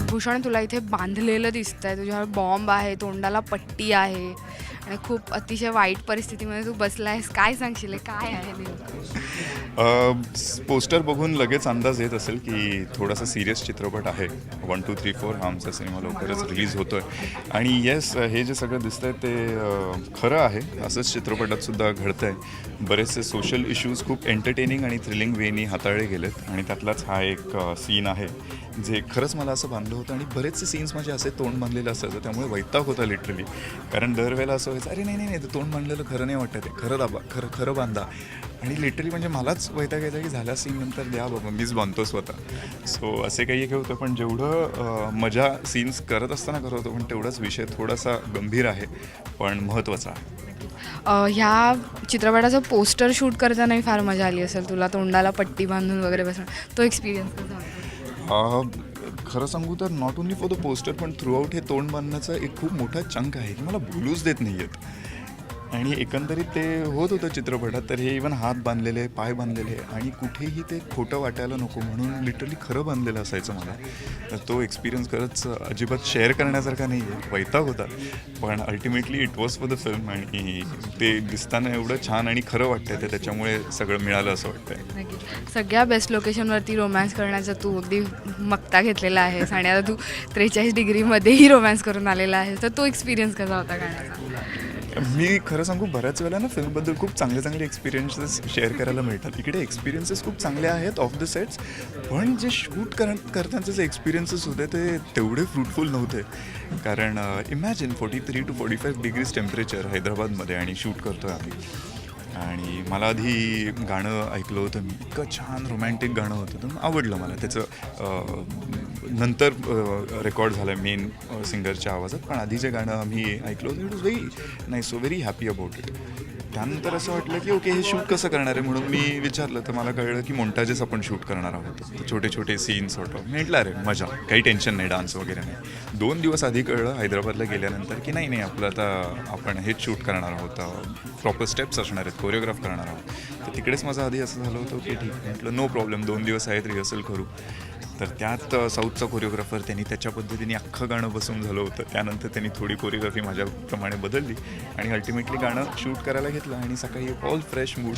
भूषण, तुला इथे बांधलेलं दिसतंय, तुझ्यावर बॉम्ब आहे, तोंडाला पट्टी आहे आणि खूप अतिशय वाईट परिस्थितीमध्ये तू बसला आहेस. काय सांगशील, हे काय आहे नेमकं? पोस्टर बघून लगेच अंदाज येत असेल की थोडासा सिरियस चित्रपट आहे. 1, 2, 3, 4 हा आमचा सिनेमा लवकरच रिलीज होतो आहे. आणि येस, हे जे सगळं दिसतं आहे ते खरं आहे. असंच चित्रपटातसुद्धा घडतं आहे. बरेचसे सोशल इश्यूज खूप एंटरटेनिंग आणि थ्रिलिंग वेनी हाताळले गेलेत आणि त्यातलाच हा एक सीन आहे जे खरंच मला असं बांधलं होतं. आणि बरेचसे सीन्स माझे असे तोंड बांधलेलं असायचं, त्यामुळे वैताग होता लिटरली. कारण दरवेळेला असं व्हायचं, अरे नाही नाही नाही, ते तोंड बांधलेलं खरं नाही वाटतं, ते खरं दाबा, खरं खरं बांधा. आणि लिटरली म्हणजे मलाच वैताग यायचा की झाल्या सीन नंतर द्या बाबा, मीच बांधतो स्वतः. सो असे काही एक होतं, पण जेवढं मजा सीन्स करत असताना करत होतो, पण तेवढाच विषय थोडासा गंभीर आहे पण महत्त्वाचा आहे. ह्या चित्रपटाचं पोस्टर शूट करतानाही फार मजा आली असेल तुला, तोंडाला पट्टी बांधून वगैरे बसणं, तो एक्सपिरियन्स कसा होता? खरं सांगू तर not only for the poster, पण थ्रू आउट हे तोंड बांधण्याचा एक खूप मोठा चंक आहे की मला बोलूच देत नाही आहेत. आणि एकंदरीत ते होत होतं चित्रपटात, तर हे इवन हात बांधलेले, पाय बांधलेले, आणि कुठेही ते खोटं वाटायला नको म्हणून लिटरली खरं बांधलेलं असायचं मला. तर तो एक्सपिरियन्स खरंच अजिबात शेअर करण्यासारखा नाही आहे, वैताग होता. पण ultimately it was for the film, आणि ते दिसताना एवढं छान आणि खरं वाटतंय, तर त्याच्यामुळे सगळं मिळालं असं वाटतंय. सगळ्या बेस्ट लोकेशनवरती रोमॅन्स करण्याचा तू अगदी मक्ता घेतलेला आहेस आणि आता तू 43 डिग्रीमध्येही रोमॅन्स करून आलेला आहेस, तर तो एक्सपिरियन्स कसा होता गाण्याचा? मी खरं सांगू, बऱ्याच वेळेला ना फिल्मबद्दल खूप चांगले चांगले एक्सपिरियन्सेस शेअर करायला मिळतात. इकडे एक्सपिरियन्सेस खूप चांगले आहेत ऑफ द सेट्स, पण जे शूट करतानाचे जे एक्सपिरियन्सेस होते ते तेवढे फ्रुटफुल नव्हते. कारण इमॅजिन 43 to 45 डिग्रीज टेम्परेचर हैदराबादमध्ये, आणि शूट करतो आहे आम्ही. आणि मला आधी गाणं ऐकलं होतं मी, इतकं छान रोमॅन्टिक गाणं होतं, तर आवडलं मला. त्याचं नंतर रेकॉर्ड झालं आहे मेन सिंगरच्या आवाजात, पण आधी जे गाणं आम्ही ऐकलं होतं it was very nice, so very happy about it. त्यानंतर असं वाटलं की ओके, हे शूट कसं करणार आहे म्हणून मी विचारलं, तर मला कळलं की मोंटाजेस आपण शूट करणार आहोत, छोटे छोटे सीन्स होतं. म्हटलं अरे मजा, काही टेन्शन नाही, डान्स वगैरे नाही. 2 दिवस आधी कळलं हैदराबादला गेल्यानंतर की नाही नाही, आपलं आता आपण हेच शूट करणार आहोत, प्रॉपर स्टेप्स असणार आहेत, कोरिओग्राफ करणार आहोत. तर तिकडेच माझं आधी असं झालं होतं की ठीक, म्हटलं नो प्रॉब्लेम, 2 दिवस आहेत, रिहर्सल करू. तर त्यात साऊथचा कोरिओग्राफर, त्यांनी त्याच्या पद्धतीने अख्खं गाणं बसून झालं होतं. त्यानंतर त्यांनी थोडी कोरिओग्राफी माझ्याप्रमाणे बदलली आणि अल्टिमेटली गाणं शूट करायला घेतलं. आणि सकाळी ऑल फ्रेश मूड,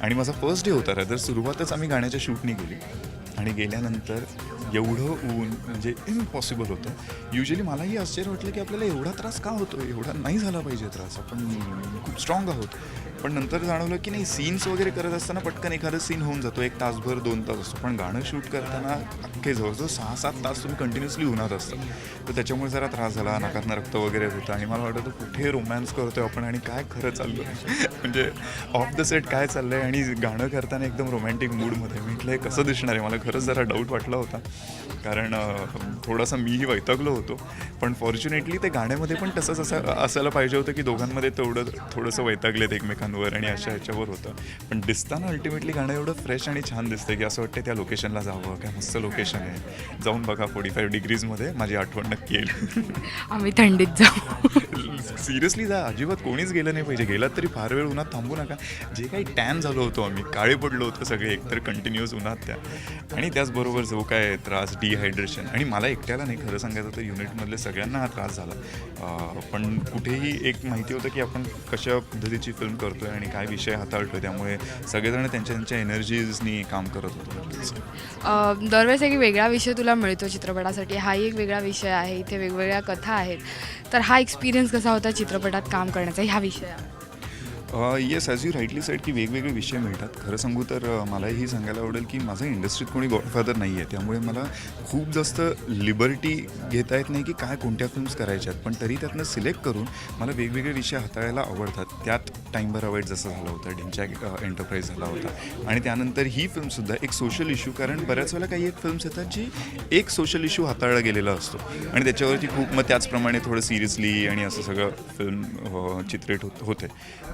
आणि माझा फर्स्ट डे होता. तर सुरुवातच आम्ही गाण्याच्या शूटनी गेली, आणि गेल्यानंतर एवढं ऊन म्हणजे इम्पॉसिबल होतं. युजली मलाही आश्चर्य वाटलं की आपल्याला एवढा त्रास का होतो, एवढा नाही झाला पाहिजे त्रास, आपण खूप स्ट्रॉंग आहोत. पण नंतर जाणवलं की नाही, सीन्स वगैरे करत असताना पटकन एखादं सीन होऊन जातो, 1 तासभर 2 तास असतो. पण गाणं शूट करताना अख्खे जवळजवळ 6-7 तास तुम्ही कंटिन्युअसली उन्हात असतात. तर त्याच्यामुळे जरा त्रास झाला, नाकातनं रक्त वगैरे होतं, आणि मला वाटतं कुठे रोमॅन्स करतोय आपण आणि काय खरं चाललं आहे म्हणजे ऑफ द सेट काय चाललं आहे, आणि गाणं करताना एकदम रोमॅन्टिक मूडमध्ये. म्हटलं हे कसं दिसणार आहे, मला खरंच जरा डाऊट वाटला होता. कारण थोडासा मीही वैतागलो होतो. पण फॉर्च्युनेटली ते गाण्यामध्ये पण तसंच असायला पाहिजे होतं की दोघांमध्ये थोडंसं वैतागलेत एकमेकांवर आणि अशा ह्याच्यावर होतं. पण दिसताना अल्टिमेटली गाणं एवढं फ्रेश आणि छान दिसतं की असं वाटतं त्या लोकेशनला जावं, काय मस्त लोकेशन आहे, जाऊन बघा. 45 डिग्रीजमध्ये माझी आठवण नक्की येईल. आम्ही थंडीत जाऊ. सिरियसली जा, अजिबात कोणीच गेलं नाही पाहिजे. गेलात तरी फार वेळ उन्हात थांबू नका. जे काही टॅन झालो होतो आम्ही, काळे पडलो होतो सगळे एकतर कंटिन्युअस उन्हात त्या, आणि त्याचबरोबर जो काय त्रास, डिहायड्रेशन. आणि मला एकट्याला नाही, खरं सांगायचं तर युनिटमधले सगळ्यांना हा त्रास झाला. पण कुठेही एक माहिती होतं की आपण कशा पद्धतीची फिल्म करतोय आणि काय विषय हाताळतोय, त्यामुळे सगळेजण त्यांच्या त्यांच्या एनर्जीजनी काम करत होतो. दरवेळेस एक वेगळा विषय तुला मिळतो चित्रपटासाठी, हाही एक वेगळा विषय आहे, इथे वेगवेगळ्या कथा आहेत. तर हा एक्सपिरियन्स कसा होता चित्रपटात काम करण्याचा ह्या विषयावर? Yes, as you rightly sed की वेगवेगळे विषय मिळतात. खरं सांगू तर मलाही सांगायला आवडेल की माझं इंडस्ट्रीत कोणी गॉडफादर नाही आहे, त्यामुळे मला खूप जास्त लिबर्टी घेता येत नाही की काय कोणत्या फिल्म्स करायच्या आहेत. पण तरी त्यातनं सिलेक्ट करून मला वेगवेगळे विषय हाताळायला आवडतात. त्यात टाईम भरावाईट जसं झालं होतं, डिंचॅक एंटरप्राइज झाला होता, आणि त्यानंतर ही फिल्मसुद्धा एक सोशल इश्यू. कारण बऱ्याच वेळेला काही एक फिल्म्स येतात जी एक सोशल इश्यू हाताळला गेलेला असतो, आणि त्याच्यावरती खूप मग त्याचप्रमाणे थोडं सिरियसली आणि असं सगळं फिल्म चित्रित होते.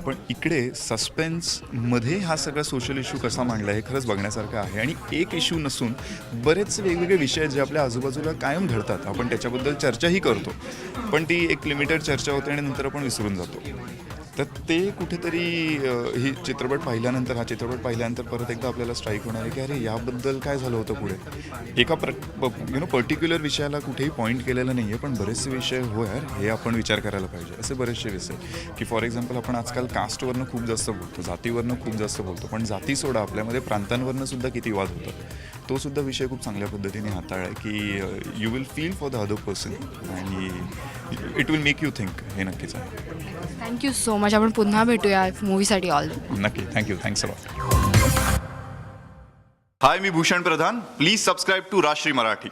पण इकडे सस्पेन्समध्ये हा सगळा सोशल इश्यू कसा मांडला हे खरंच बघण्यासारखं आहे. आणि एक इश्यू नसून बरेच वेगवेगळे विषय जे आपल्या आजूबाजूला कायम घडतात, आपण त्याच्याबद्दल चर्चाही करतो, पण ती एक लिमिटेड चर्चा होते आणि नंतर आपण विसरून जातो. तर ते कुठेतरी ही चित्रपट पाहिल्यानंतर हा चित्रपट पाहिल्यानंतर परत एकदा आपल्याला स्ट्राईक होणार आहे की अरे याबद्दल काय झालं होतं पुढे एका पर्टिक्युलर विषयाला कुठेही पॉईंट केलेलं नाही आहे, पण बरेचसे विषय हो यार हे आपण विचार करायला पाहिजे. असे बरेचसे विषय की फॉर एक्झाम्पल आपण आजकाल कास्टवरनं खूप जास्त बोलतो, जातीवरनं खूप जास्त बोलतो, पण जाती सोडा आपल्यामध्ये प्रांतांवरनं सुद्धा किती वाद होतात. तो सुद्धा विषय खूप चांगल्या पद्धतीने हाताळला आहे की you will feel for the other person आणि it will make you think. हे नक्कीच आहे. Thank you so much. आपण पुन्हा भेटूया मूवीसाठी. ऑल नक्की. Thank you. Thanks a lot. Hi, मी Bhushan Pradhan. Please subscribe to Rajshri Marathi.